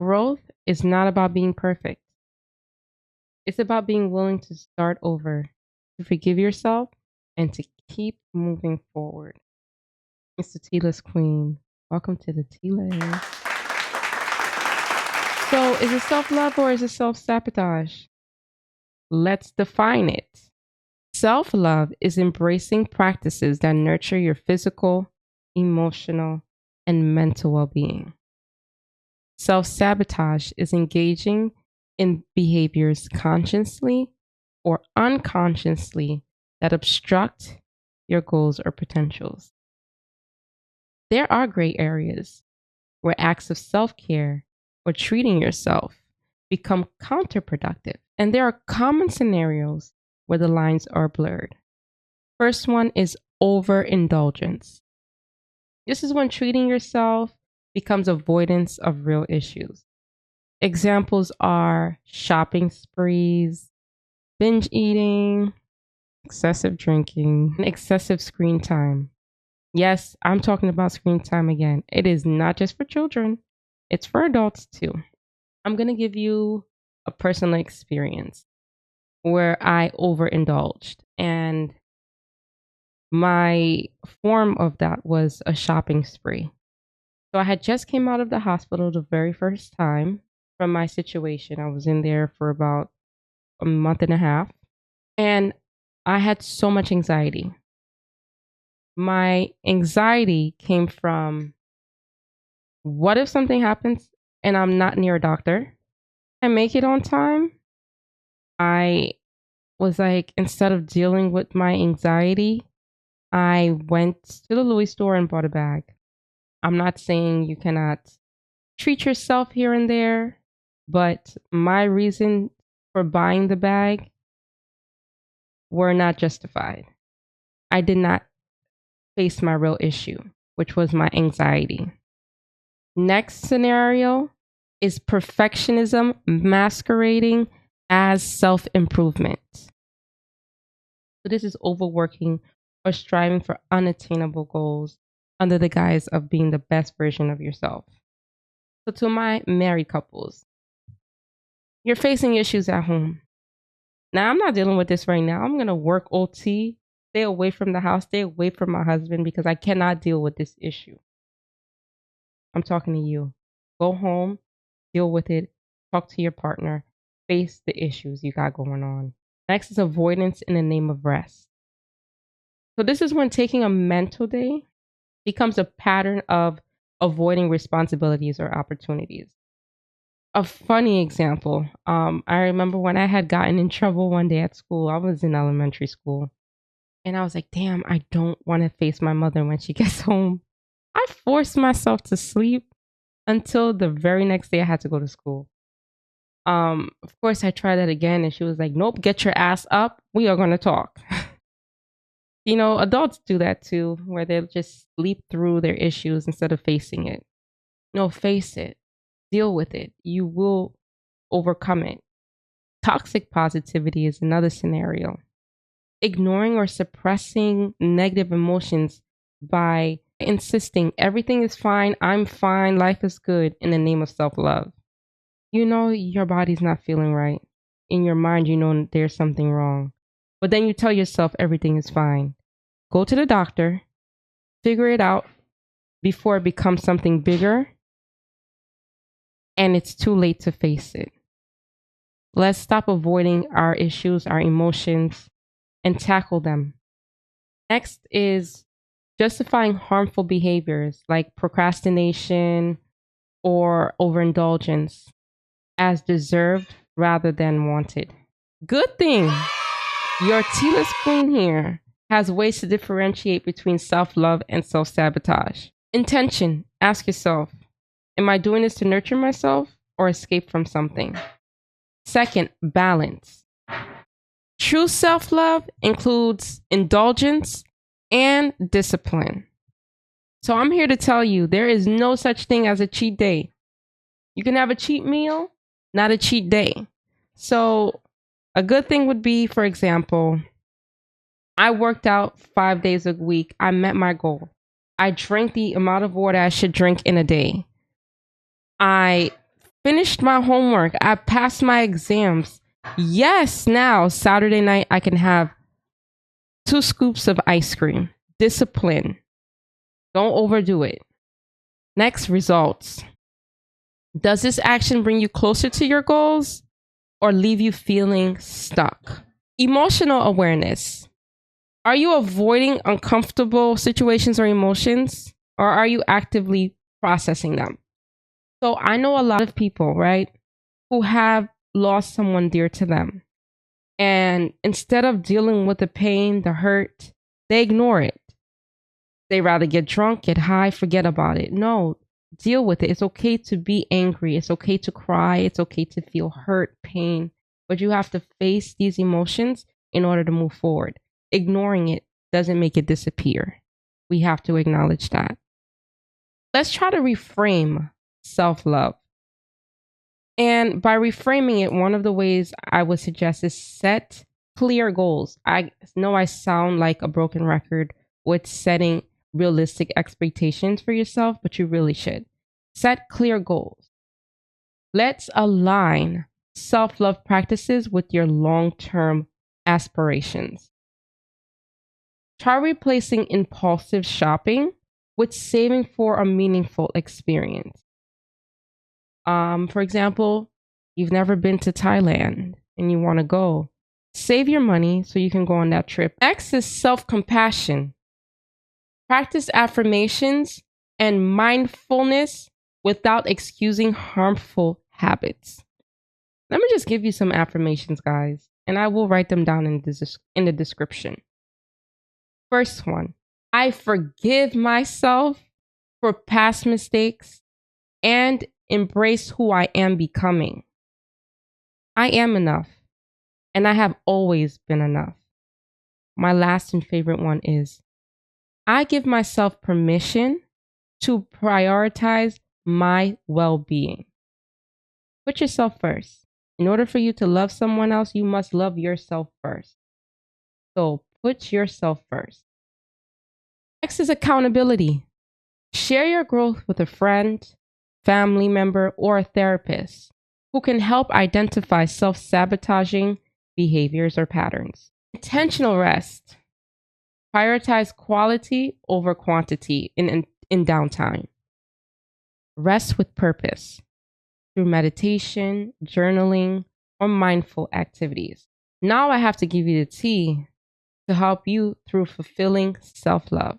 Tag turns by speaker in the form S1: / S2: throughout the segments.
S1: Growth is not about being perfect. It's about being willing to start over, to forgive yourself, and to keep moving forward. It's the Tea List Queen. Welcome to the Tea List. So, is it self love or is it self sabotage? Let's define it. Self love is embracing practices that nurture your physical, emotional, and mental well being. Self sabotage is engaging in behaviors consciously or unconsciously that obstruct your goals or potentials. There are gray areas where acts of self care or treating yourself become counterproductive, and there are common scenarios where the lines are blurred. First one is overindulgence. This is when treating yourself becomes avoidance of real issues. Examples are shopping sprees, binge eating, excessive drinking, and excessive screen time. Yes, I'm talking about screen time again. It is not just for children, it's for adults too. I'm going to give you a personal experience where I overindulged, and my form of that was a shopping spree. So I had just came out of the hospital the very first time from my situation. I was in there for about a month and a half, and I had so much anxiety. My anxiety came from, what if something happens and I'm not near a doctor? I make it on time. I was like, instead of dealing with my anxiety, I went to the Louis store and bought a bag. I'm not saying you cannot treat yourself here and there, but my reason for buying the bag were not justified. I did not face my real issue, which was my anxiety. Next scenario is perfectionism masquerading as self improvement. So, this is overworking or striving for unattainable goals under the guise of being the best version of yourself. So, to my married couples, you're facing issues at home. Now, I'm not dealing with this right now. I'm going to work OT, stay away from the house, stay away from my husband because I cannot deal with this issue. I'm talking to you. Go home, deal with it, talk to your partner, face the issues you got going on. Next is avoidance in the name of rest. So, this is when taking a mental day becomes a pattern of avoiding responsibilities or opportunities. A funny example, I remember when I had gotten in trouble one day at school. I was in elementary school, and I was like, damn, I don't want to face my mother when she gets home. I forced myself to sleep until the very next day I had to go to school. Of course, I tried that again, and she was like, nope, get your ass up. We are going to talk. You know, adults do that too, where they'll just sleep through their issues instead of facing it. No, face it, deal with it. You will overcome it. Toxic positivity is another scenario. Ignoring or suppressing negative emotions by insisting everything is fine, I'm fine, life is good in the name of self love. You know your body's not feeling right. In your mind, you know there's something wrong. But then you tell yourself everything is fine. Go to the doctor, figure it out before it becomes something bigger and it's too late to face it. Let's stop avoiding our issues, our emotions, and tackle them. Next is justifying harmful behaviors like procrastination or overindulgence as deserved rather than wanted. Good thing your Tea List Queen here has ways to differentiate between self love and self sabotage. Intention, ask yourself, am I doing this to nurture myself or escape from something? Second, balance. True self love includes indulgence and discipline. So I'm here to tell you there is no such thing as a cheat day. You can have a cheat meal, not a cheat day. So a good thing would be, for example, I worked out 5 days a week. I met my goal. I drank the amount of water I should drink in a day. I finished my homework. I passed my exams. Yes, now Saturday night I can have 2 scoops of ice cream. Discipline. Don't overdo it. Next, results. Does this action bring you closer to your goals or leave you feeling stuck? Emotional awareness. Are you avoiding uncomfortable situations or emotions, or are you actively processing them? So I know a lot of people, right, who have lost someone dear to them. And instead of dealing with the pain, the hurt, they ignore it. They rather get drunk, get high, forget about it. No, deal with it. It's okay to be angry. It's okay to cry. It's okay to feel hurt, pain. But you have to face these emotions in order to move forward. Ignoring it doesn't make it disappear. We have to acknowledge that. Let's try to reframe self-love. And by reframing it, one of the ways I would suggest is set clear goals. I know I sound like a broken record with setting realistic expectations for yourself, but you really should. Set clear goals. Let's align self-love practices with your long-term aspirations. Try replacing impulsive shopping with saving for a meaningful experience. For example, you've never been to Thailand and you want to go. Save your money so you can go on that trip. Next is self-compassion. Practice affirmations and mindfulness without excusing harmful habits. Let me just give you some affirmations, guys, and I will write them down in the description. First one, I forgive myself for past mistakes and embrace who I am becoming. I am enough, and I have always been enough. My last and favorite one is, I give myself permission to prioritize my well-being. Put yourself first. In order for you to love someone else, you must love yourself first. So put yourself first. Next is accountability. Share your growth with a friend, family member, or a therapist who can help identify self-sabotaging behaviors or patterns. Intentional rest. Prioritize quality over quantity in downtime. Rest with purpose through meditation, journaling, or mindful activities. Now I have to give you the tea to help you through fulfilling self-love.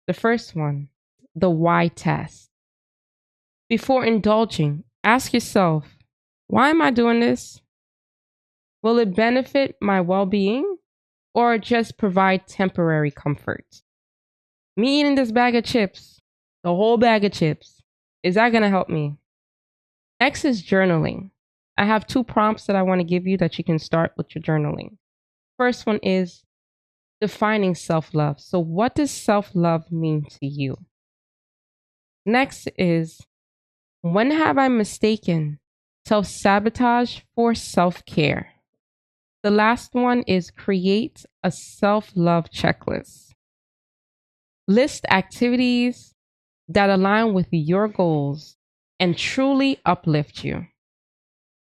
S1: The first one, the why test. Before indulging, ask yourself, why am I doing this? Will it benefit my well-being or just provide temporary comfort? Me eating this bag of chips, the whole bag of chips, is that going to help me? Next is journaling. I have 2 prompts that I want to give you that you can start with your journaling. First one is defining self-love. So what does self-love mean to you? Next is, when have I mistaken self-sabotage for self-care? The last one is create a self-love checklist. List activities that align with your goals and truly uplift you.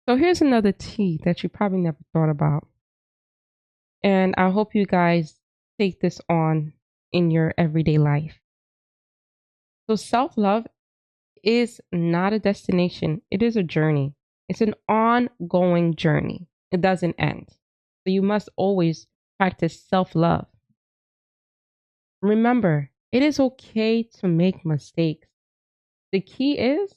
S1: So here's another tea that you probably never thought about. And I hope you guys take this on in your everyday life. So self-love is not a destination. It is a journey. It's an ongoing journey. It doesn't end. So you must always practice self-love. Remember, it is okay to make mistakes. The key is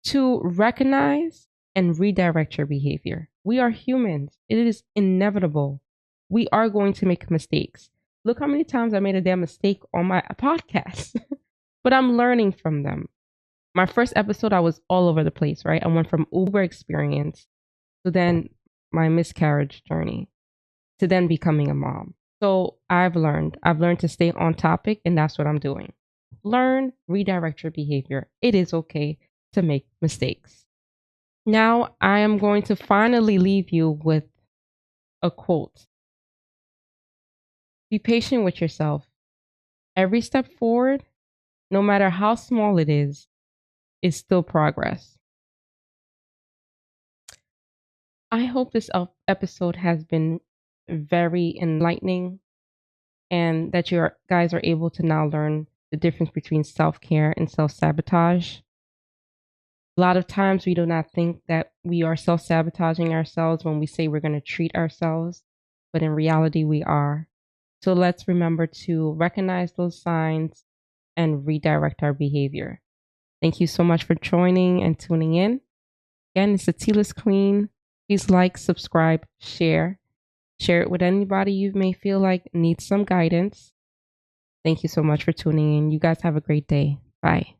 S1: to recognize and redirect your behavior. We are humans. It is inevitable. We are going to make mistakes. Look how many times I made a damn mistake on my podcast, but I'm learning from them. My first episode, I was all over the place, right? I went from Uber experience to then my miscarriage journey to then becoming a mom. So I've learned to stay on topic, and that's what I'm doing. Learn, redirect your behavior. It is okay to make mistakes. Now I am going to finally leave you with a quote. Be patient with yourself. Every step forward, no matter how small it is still progress. I hope this episode has been very enlightening and that you guys are able to now learn the difference between self care and self sabotage. A lot of times we do not think that we are self sabotaging ourselves when we say we're going to treat ourselves, but in reality, we are. So let's remember to recognize those signs and redirect our behavior. Thank you so much for joining and tuning in. Again, it's the Tee List Queen. Please like, subscribe, share. Share it with anybody you may feel like needs some guidance. Thank you so much for tuning in. You guys have a great day. Bye.